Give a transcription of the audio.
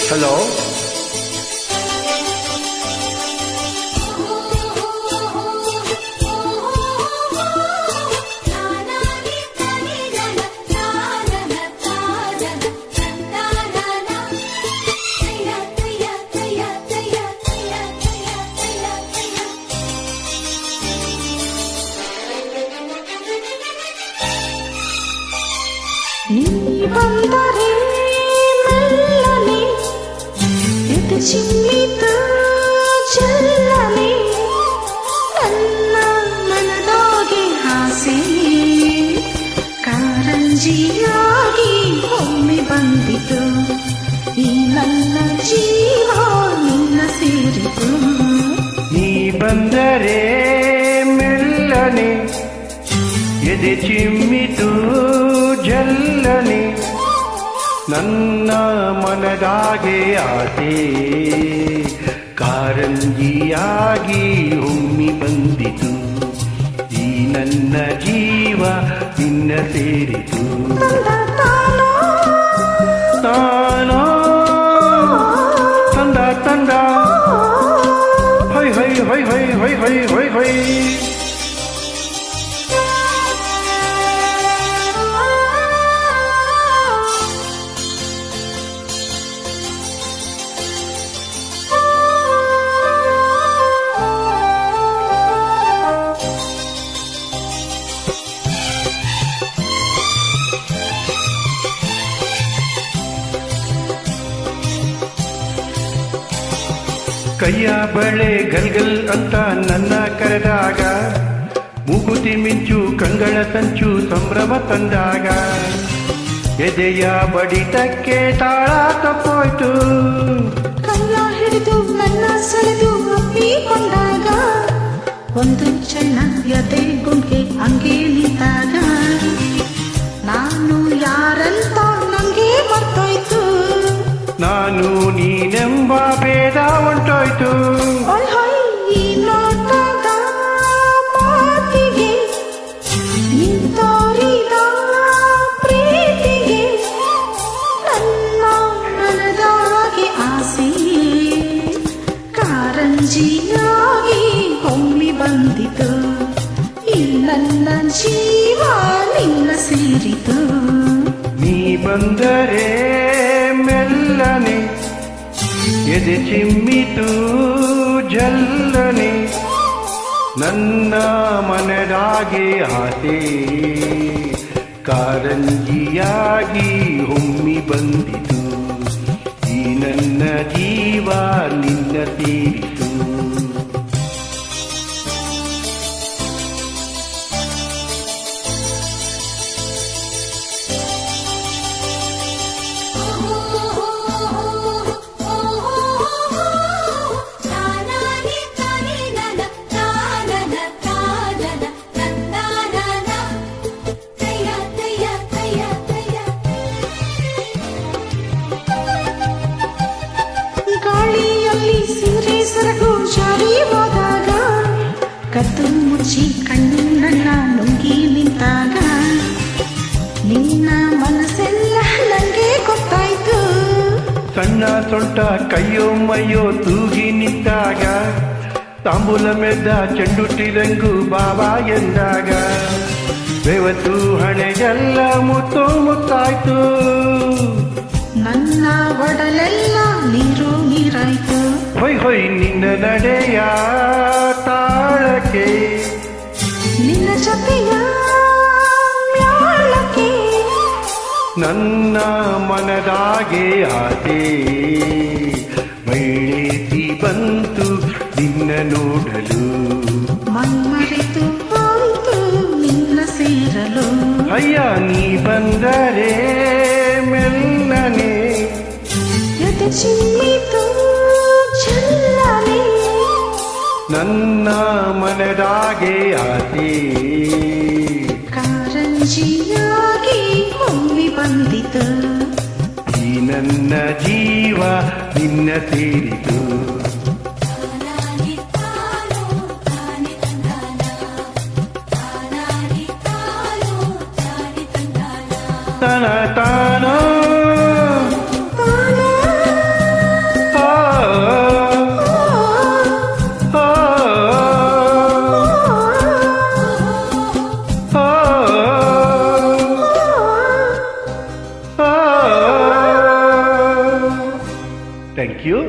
Hello, ನೀ ಬಂದರೆ ಮೆಲ್ಲನೆ ಎದೆ ಚಿಮ್ಮಿತು ಚೆಲ್ಲನೆ ನನ್ನ ಮನದಾಗೆ ಆಸೆ ಕಾರಂಜಿಯಾಗಿ ಒಮ್ಮೆ ಬಂದಿತು ಈ ನನ್ನ ಜೀವ ನಿನ್ನ ಸೇರಿತು. ನೀ ಬಂದರೆ ಮೆಲ್ಲನೆ ಎದೆ ಚಿಮ್ಮಿತು ಜಲ್ಲನೆ ನನ್ನ ಮನದಾಗೆ ಆಸೆ ಕಾರಂಜಿಯಾಗಿ ಒಮ್ಮಿ ಬಂದಿತು ಈ ನನ್ನ ಜೀವ ನಿನ್ನ ಸೇರಿತು. ತಾನೋ ತಂದ ತಂದ high high high high high high high high. ಕೈಯ ಬಳೆ ಗಲ್ಗಲ್ ಅಂತ ನನ್ನ ಕರೆದಾಗ ಮೂಗುತಿ ಮಿಂಚು ಕಂಗಳ ಸಂಚು ಸಂಭ್ರಮ ತಂದಾಗ ಎದೆಯ ಬಡಿತಕ್ಕೆ ತಾಳ ತಪ್ಪೋಯ್ತು. ಕೈಯ ಹಿಡಿದು ನನ್ನ ಸೆಳೆದು ಅಪ್ಪಿಕೊಂಡಾಗ ಒಂದು ಚೆನ್ನ ಎದೆ ಗುಂಗೆ ಹಂಗೆ ನಿಂತಾಗ ನಾನು ಯಾರಂತ ನಂಗೆ ಮರ್ತೋಯ್ತು. ನಾನು ನೀನೆಂಬ ಭೇದ ಹೊಂಟೋಯ್ತು. ಈ ನೋಟದ ಮಾತಿಗೆ ನಿಂತೋರಿದ ಪ್ರೀತಿಗೆ ನನ್ನ ಮನದಾಗೆ ಆಸೆ ಕಾರಂಜಿಯಾಗಿ ಒಮ್ಮಿ ಬಂದಿತು ಈ ನನ್ನ ಜೀವ ನಿನ್ನ ಸೇರಿತು. ನೀ ಬಂದರೆ ಮೆಲ್ಲನೆ ಎದೆ ಚಿಮ್ಮಿತು ಜಲ್ಲನೆ ನನ್ನ ಮನದಾಗೆ ಆಸೆ ಕಾರಂಜಿಯಾಗಿ ಒಮ್ಮಿ ಬಂದಿತು ಈ ನನ್ನ ಜೀವ ನಿನ್ನ ಸೇರಿತು. ಕದ್ದು ಮುಚ್ಚಿ ಕಣ್ಣನ್ನ ನುಂಗಿ ನಿಂತಾಗ ನಿನ್ನ ಮನಸ್ಸೆಲ್ಲ ನಂಗೆ ಗೊತ್ತಾಯ್ತು. ಸಣ್ಣ ಸೊಂಟ ಕೈಯೋ ಮೈಯೋ ತೂಗಿ ನಿಂತಾಗ ತಾಂಬೂಲ ಮೆದ್ದ ಚೆಂಡುಟ್ಟಿರಂಗು ಬಾಬಾ ಎಂದಾಗ ಬೆವತು ಹಣೆಗೆಲ್ಲ ಮುತ್ತು ಮುತ್ತಾಯ್ತು. ನನ್ನ ಒಡಲೆಲ್ಲ ನೀರು ನೀರಾಯ್ತು. ಹೊಯ್ ಹೊಯ್ ನಿನ್ನ ನಡೆಯ ತಾಳಕ್ಕೆ ನಿನ್ನ ಜೊತೆಯ ಮ್ಯಾಳಕ್ಕೆ ನನ್ನ ಮನದಾಗೆ ಆಸೆ ಮೈಳೇತಿ ಬಂತು ನಿನ್ನ ನೋಡಲು ಮನ್ಮರೆತು ಹೋಯ್ತು ನಿನ್ನ ಸೇರಲು. ಅಯ್ಯ ನೀ ಬಂದರೆ ಮೆಲ್ಲನೆ ಎದೆ ಚಿಮ್ಮಿತು ಚೆಲ್ಲನೆ ನನ್ನ ಮನದಾಗೆ ಆಸೆ ಕಾರಂಜಿಯಾಗಿ ಒಮ್ಮಿ ಬಂದಿತು ಈ ನನ್ನ ಜೀವ ನಿನ್ನ ಸೇರಿತು. ತನ ತಾನೋ ಥ್ಯಾಂಕ್ ಯು